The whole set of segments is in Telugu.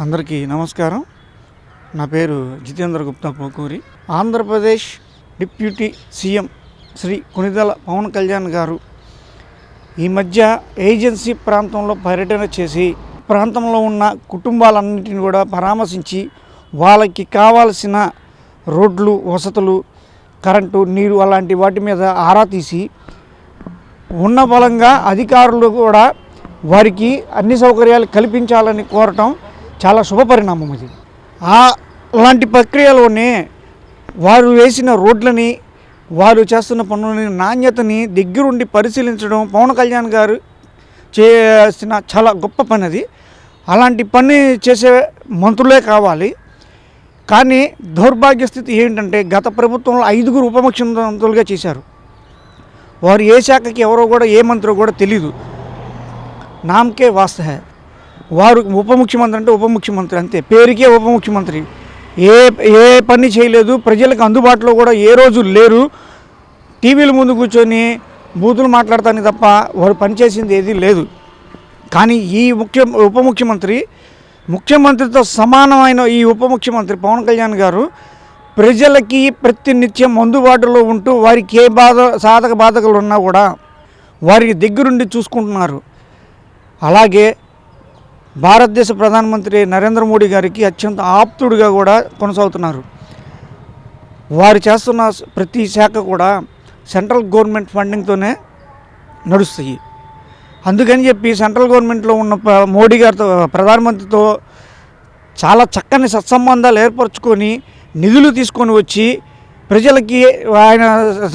అందరికీ నమస్కారం. నా పేరు జితేంద్ర గుప్తా పోకూరి. ఆంధ్రప్రదేశ్ డిప్యూటీ సీఎం శ్రీ కొణిదెల పవన్ కళ్యాణ్ గారు ఈ మధ్య ఏజెన్సీ ప్రాంతంలో పర్యటన చేసి ప్రాంతంలో ఉన్న కుటుంబాలన్నింటినీ కూడా పరామర్శించి వాళ్ళకి కావాల్సిన రోడ్లు, వసతులు, కరెంటు, నీరు అలాంటి వాటి మీద ఆరా తీసి ఉన్న బలంగా అధికారులు కూడా వారికి అన్ని సౌకర్యాలు కల్పించాలని కోరటం చాలా శుభపరిణామం. ఇది అలాంటి ప్రక్రియలోనే వారు వేసిన రోడ్లని, వారు చేస్తున్న పనులని నాణ్యతని దగ్గరుండి పరిశీలించడం పవన్ కళ్యాణ్ గారు చేసిన చాలా గొప్ప పని. అది అలాంటి పని చేసే మంత్రులే కావాలి. కానీ దౌర్భాగ్య స్థితి ఏంటంటే గత ప్రభుత్వంలో 5 ఉప ముఖ్యమంత్రులుగా చేశారు. వారు ఏ శాఖకి ఎవరో కూడా ఏ మంత్రో కూడా తెలీదు. నామకే వాస్త హై. వారు ఉప ముఖ్యమంత్రి అంటే ఉప ముఖ్యమంత్రి అంతే, పేరుకే ఉప ముఖ్యమంత్రి. ఏ పని చేయలేదు, ప్రజలకు అందుబాటులో కూడా ఏ రోజు లేరు. టీవీల ముందు కూర్చొని బూతులు మాట్లాడతానికి తప్ప వారు పనిచేసింది ఏదీ లేదు. కానీ ఈ ఉప ముఖ్యమంత్రితో సమానమైన ఈ ఉప ముఖ్యమంత్రి పవన్ కళ్యాణ్ గారు ప్రజలకి ప్రతినిత్యం అందుబాటులో ఉంటూ వారికి ఏ సాధక బాధకులు ఉన్నా కూడా వారికి దగ్గరుండి చూసుకుంటున్నారు. అలాగే భారతదేశ ప్రధానమంత్రి నరేంద్ర మోడీ గారికి అత్యంత ఆప్తుడిగా కూడా కొనసాగుతున్నారు. వారు చేస్తున్న ప్రతి శాఖ కూడా సెంట్రల్ గవర్నమెంట్ ఫండింగ్తోనే నడుస్తాయి. అందుకని చెప్పి సెంట్రల్ గవర్నమెంట్లో ఉన్న మోడీ గారితో, ప్రధానమంత్రితో చాలా చక్కని సత్సంబంధాలు ఏర్పరచుకొని నిధులు తీసుకొని వచ్చి ప్రజలకి ఆయన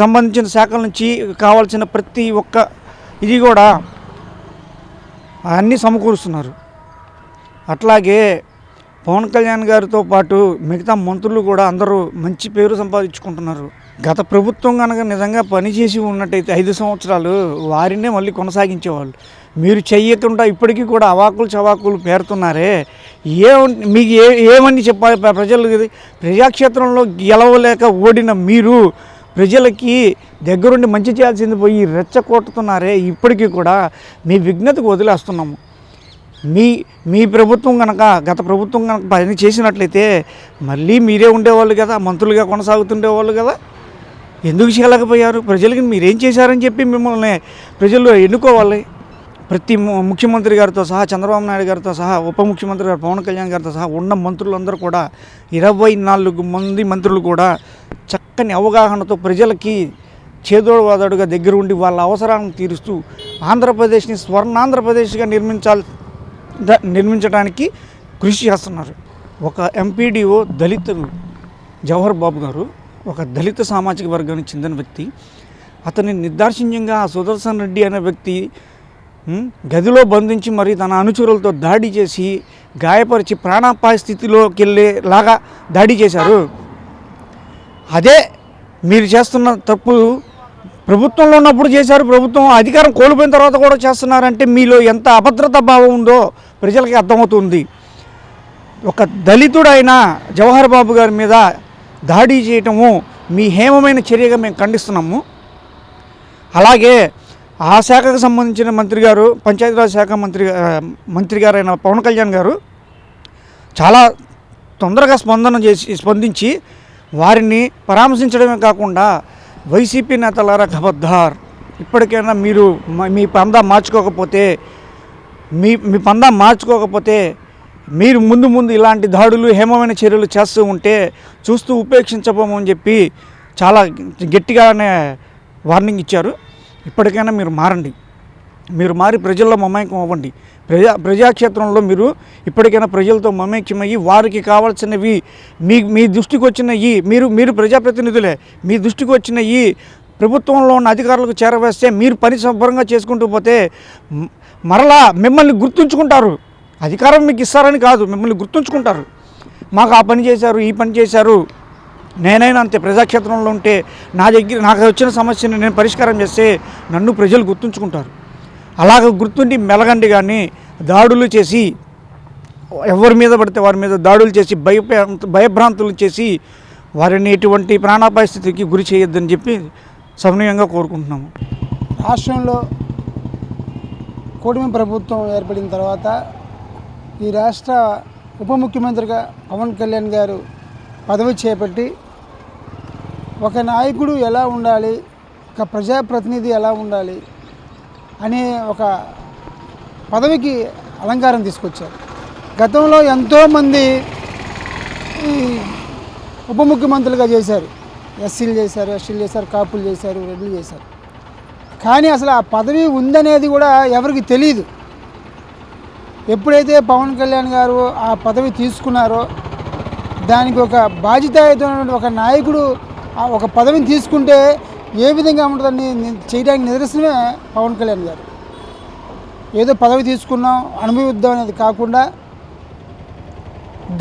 సంబంధించిన శాఖల నుంచి కావాల్సిన ప్రతి ఒక్క ఇది కూడా అన్నీ సమకూరుస్తున్నారు. అట్లాగే పవన్ కళ్యాణ్ గారితో పాటు మిగతా మంత్రులు కూడా అందరూ మంచి పేరు సంపాదించుకుంటున్నారు. గత ప్రభుత్వం కనుక నిజంగా పనిచేసి ఉన్నట్టయితే 5 సంవత్సరాలు వారినే మళ్ళీ కొనసాగించేవాళ్ళు. మీరు చెయ్యకుండా ఇప్పటికీ కూడా అవాకులు చవాకులు పేరుతున్నారే, మీకు ఏమని చెప్పాలి ప్రజలు? ప్రజాక్షేత్రంలో గెలవలేక ఓడిన మీరు ప్రజలకి దగ్గరుండి మంచి చేయాల్సింది పోయి రెచ్చగొట్టుతున్నారే. ఇప్పటికీ కూడా మీ విఘ్నతకు వదిలేస్తున్నాము. మీ ప్రభుత్వం కనుక, గత ప్రభుత్వం కనుక పని చేసినట్లయితే మళ్ళీ మీరే ఉండేవాళ్ళు కదా, మంత్రులుగా కొనసాగుతుండేవాళ్ళు కదా. ఎందుకు చేయలేకపోయారు? ప్రజలకి మీరేం చేశారని చెప్పి మిమ్మల్ని ప్రజలు ఎన్నుకోవాలి. ప్రతి ముఖ్యమంత్రి గారితో సహా, చంద్రబాబు నాయుడు గారితో సహా, ఉప ముఖ్యమంత్రి గారు పవన్ కళ్యాణ్ గారితో సహా ఉన్న మంత్రులందరూ కూడా 24 మంది మంత్రులు కూడా చక్కని అవగాహనతో ప్రజలకి చేదోడువాదోడుగా దగ్గర ఉండి వాళ్ళ అవసరాలను తీరుస్తూ ఆంధ్రప్రదేశ్ని స్వర్ణాంధ్రప్రదేశ్గా నిర్మించడానికి కృషి చేస్తున్నారు. ఒక ఎంపీడీఓ దళితులు జవహర్ బాబు గారు ఒక దళిత సామాజిక వర్గానికి చెందిన వ్యక్తి. అతని నిర్దాక్షిణ్యంగా సుదర్శన్ రెడ్డి అనే వ్యక్తి గదిలో బంధించి మరి తన అనుచరులతో దాడి చేసి గాయపరిచి ప్రాణాపాయ స్థితిలోకి వెళ్ళేలాగా దాడి చేశారు. అదే మీరు చేస్తున్న తప్పు ప్రభుత్వంలో ఉన్నప్పుడు చేశారు. ప్రభుత్వం అధికారం కోల్పోయిన తర్వాత కూడా చేస్తున్నారంటే మీలో ఎంత అభద్రతా భావం ఉందో ప్రజలకి అర్థమవుతుంది. ఒక దళితుడైన జవహర్ బాబు గారి మీద దాడి చేయటము మీ హేమమైన చర్యగా మేము ఖండిస్తున్నాము. అలాగే ఆ శాఖకు సంబంధించిన మంత్రి గారు, పంచాయతీరాజ్ శాఖ మంత్రి గారైన పవన్ కళ్యాణ్ గారు చాలా తొందరగా స్పందించి వారిని పరామర్శించడమే కాకుండా వైసీపీ నేతలారా ఖబర్దార్, ఇప్పటికైనా మీరు మీ పందా మార్చుకోకపోతే మీరు ముందు ఇలాంటి దాడులు, హేమమైన చర్యలు చేస్తూ ఉంటే చూస్తూ ఉపేక్షించబోమని చెప్పి చాలా గట్టిగానే వార్నింగ్ ఇచ్చారు. ఇప్పటికైనా మీరు మారండి. మీరు మారి ప్రజల్లో మమేకం అవ్వండి. ప్రజాక్షేత్రంలో మీరు ఇప్పటికైనా ప్రజలతో మమేకమయ్యి వారికి కావాల్సినవి మీ దృష్టికి వచ్చినవి, మీరు ప్రజాప్రతినిధులే, మీ దృష్టికి వచ్చినవి ప్రభుత్వంలో ఉన్న అధికారులకు చేరవేస్తే మీరు పని శుభ్రంగా చేసుకుంటూ పోతే మరలా మిమ్మల్ని గుర్తుంచుకుంటారు. అధికారం మీకు ఇస్తారని కాదు, మిమ్మల్ని గుర్తుంచుకుంటారు. మాకు ఆ పని చేశారు, ఈ పని చేశారు. నేనైనా అంతే, ప్రజాక్షేత్రంలో ఉంటే నాకు వచ్చిన సమస్యని నేను పరిష్కారం చేస్తే నన్ను ప్రజలు గుర్తుంచుకుంటారు. అలాగ గుర్తుండి మెలగండి. కానీ దాడులు చేసి ఎవరి మీద పడితే వారి మీద దాడులు చేసి భయభ్రాంతులు చేసి వారిని ఎటువంటి ప్రాణాపాయ స్థితికి గురి చేయొద్దని చెప్పి సవినయంగా కోరుకుంటున్నాము. రాష్ట్రంలో కూటమి ప్రభుత్వం ఏర్పడిన తర్వాత ఈ రాష్ట్ర ఉప ముఖ్యమంత్రిగా పవన్ కళ్యాణ్ గారు పదవి చేపట్టి ఒక నాయకుడు ఎలా ఉండాలి, ఒక ప్రజాప్రతినిధి ఎలా ఉండాలి అనే ఒక పదవికి అలంకారం తీసుకొచ్చారు. గతంలో ఎంతోమంది ఈ ఉప ముఖ్యమంత్రులుగా చేశారు. ఎస్సీలు చేశారు, ఎస్టీలు చేశారు, కాపులు చేశారు, రెడ్లు చేశారు. కానీ అసలు ఆ పదవి ఉందనేది కూడా ఎవరికి తెలియదు. ఎప్పుడైతే పవన్ కళ్యాణ్ గారు ఆ పదవి తీసుకున్నారో దానికి ఒక బాధ్యతాయుతమైనటువంటి ఒక నాయకుడు ఒక పదవిని తీసుకుంటే ఏ విధంగా ఉంటుందని చేయడానికి నిదర్శనమే పవన్ కళ్యాణ్ గారు. ఏదో పదవి తీసుకున్నాం అనుభవిద్దాం అనేది కాకుండా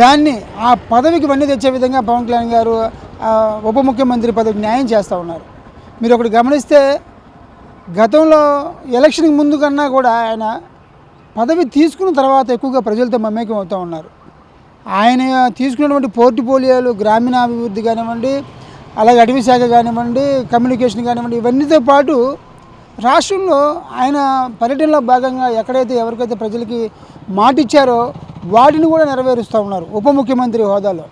దాన్ని ఆ పదవికి వన్నీ తెచ్చే విధంగా పవన్ కళ్యాణ్ గారు ఉప ముఖ్యమంత్రి పదవికి న్యాయం చేస్తూ ఉన్నారు. మీరు ఒకటి గమనిస్తే గతంలో ఎలక్షన్కి ముందు కన్నా కూడా ఆయన పదవి తీసుకున్న తర్వాత ఎక్కువగా ప్రజలతో మమేకం అవుతూ ఉన్నారు. ఆయన తీసుకున్నటువంటి పోర్ట్ఫోలియోలు గ్రామీణాభివృద్ధి కానివ్వండి, అలాగే అటవీ శాఖ కానివ్వండి, కమ్యూనికేషన్ కానివ్వండి, ఇవన్నీతో పాటు రాష్ట్రంలో ఆయన పర్యటనలో భాగంగా ఎక్కడైతే ఎవరికైతే ప్రజలకి మాటిచ్చారో వాటిని కూడా నెరవేరుస్తూ ఉన్నారు ఉప ముఖ్యమంత్రి హోదాలో.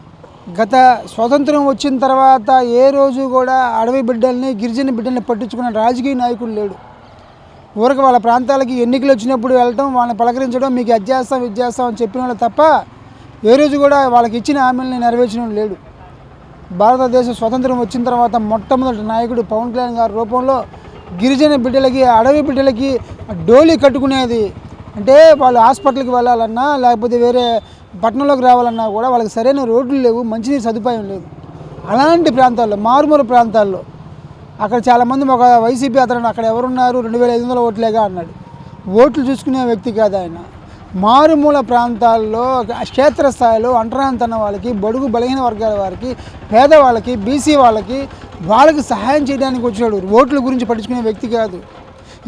గత స్వాతంత్రం వచ్చిన తర్వాత ఏ రోజు కూడా అడవి బిడ్డల్ని, గిరిజన బిడ్డల్ని పట్టించుకున్న రాజకీయ నాయకుడు లేడు. ఊరికి వాళ్ళ ప్రాంతాలకి ఎన్నికలు వచ్చినప్పుడు వెళ్ళటం, వాళ్ళని పలకరించడం, మీకు అది చేస్తాం ఇది చేస్తాం అని చెప్పిన వాళ్ళు తప్ప ఏ రోజు కూడా వాళ్ళకి ఇచ్చిన హామీలని నెరవేర్చడం లేడు. భారతదేశ స్వతంత్రం వచ్చిన తర్వాత మొట్టమొదటి నాయకుడు పవన్ కళ్యాణ్ గారి రూపంలో గిరిజన బిడ్డలకి, అడవి బిడ్డలకి డోలీ కట్టుకునేది. అంటే వాళ్ళు హాస్పిటల్కి వెళ్ళాలన్నా లేకపోతే వేరే పట్టణంలోకి రావాలన్నా కూడా వాళ్ళకి సరైన రోడ్లు లేవు, మంచినీరు సదుపాయం లేదు. అలాంటి ప్రాంతాల్లో, మారుమూల ప్రాంతాల్లో అక్కడ చాలామంది ఒక వైసీపీ అతను అక్కడ ఎవరున్నారు 2500 ఓట్లేగా అన్నాడు. ఓట్లు చూసుకునే వ్యక్తి కాదు ఆయన. మారుమూల ప్రాంతాల్లో క్షేత్రస్థాయిలో అంటరానితన వాళ్ళకి, బడుగు బలహీన వర్గాల వారికి, పేదవాళ్ళకి, బీసీ వాళ్ళకి సహాయం చేయడానికి వచ్చాడు. ఓట్ల గురించి పట్టించుకునే వ్యక్తి కాదు.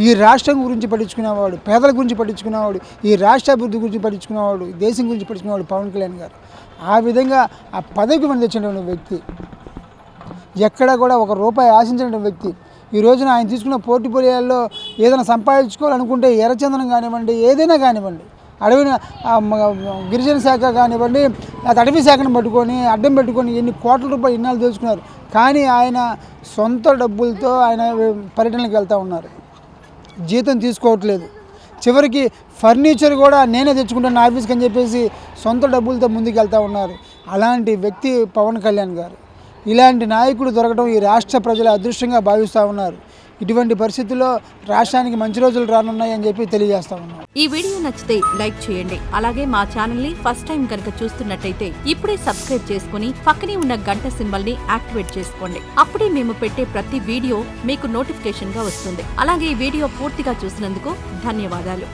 ఈ రాష్ట్రం గురించి పట్టించుకునేవాడు, పేదల గురించి పట్టించుకునేవాడు, ఈ రాష్ట్ర అభివృద్ధి గురించి పట్టించుకునేవాడు, దేశం గురించి పట్టించుకునేవాడు పవన్ కళ్యాణ్ గారు. ఆ విధంగా ఆ పదవికి మనం తెచ్చినటువంటి వ్యక్తి, ఎక్కడ కూడా ఒక రూపాయి ఆశించినటువంటి వ్యక్తి. ఈ రోజున ఆయన తీసుకున్న పోర్ట్ఫోలియోల్లో ఏదైనా సంపాదించుకోవాలనుకుంటే ఎర్రచందనం కానివ్వండి, ఏదైనా కానివ్వండి, అడవిన గిరిజన శాఖ కానివ్వండి, అది అటవీ శాఖను పట్టుకొని అడ్డం పెట్టుకొని ఎన్ని కోట్ల రూపాయలు ఇన్నాళ్ళు తెలుసుకున్నారు. కానీ ఆయన సొంత డబ్బులతో ఆయన పర్యటనలకు వెళ్తూ ఉన్నారు. జీతం తీసుకోవట్లేదు. చివరికి ఫర్నిచర్ కూడా నేనే తెచ్చుకుంటాను ఆఫీస్కి అని చెప్పేసి సొంత డబ్బులతో ముందుకు వెళ్తూ ఉన్నారు. అలాంటి వ్యక్తి పవన్ కళ్యాణ్ గారు. ఇలాంటి నాయకుడు దొరకడం ఈ రాష్ట్ర ప్రజల అదృష్టంగా భావిస్తూ ఉన్నారు. ఇటువంటి పరిస్థితుల్లో రాష్ట్రానికి మంచి రోజులు రానున్నాయి అని చెప్పి తెలియజేస్తా ఉన్నాం. ఈ వీడియో నచ్చితే లైక్ చేయండి. అలాగే మా ఛానల్ ని ఫస్ట్ టైం కనుక చూస్తున్నట్టయితే ఇప్పుడే సబ్స్క్రైబ్ చేసుకుని పక్కనే ఉన్న గంట సింబల్ ని యాక్టివేట్ చేసుకోండి. అప్పుడే మేము పెట్టే ప్రతి వీడియో మీకు నోటిఫికేషన్ గా వస్తుంది. అలాగే ఈ వీడియో పూర్తిగా చూసినందుకు ధన్యవాదాలు.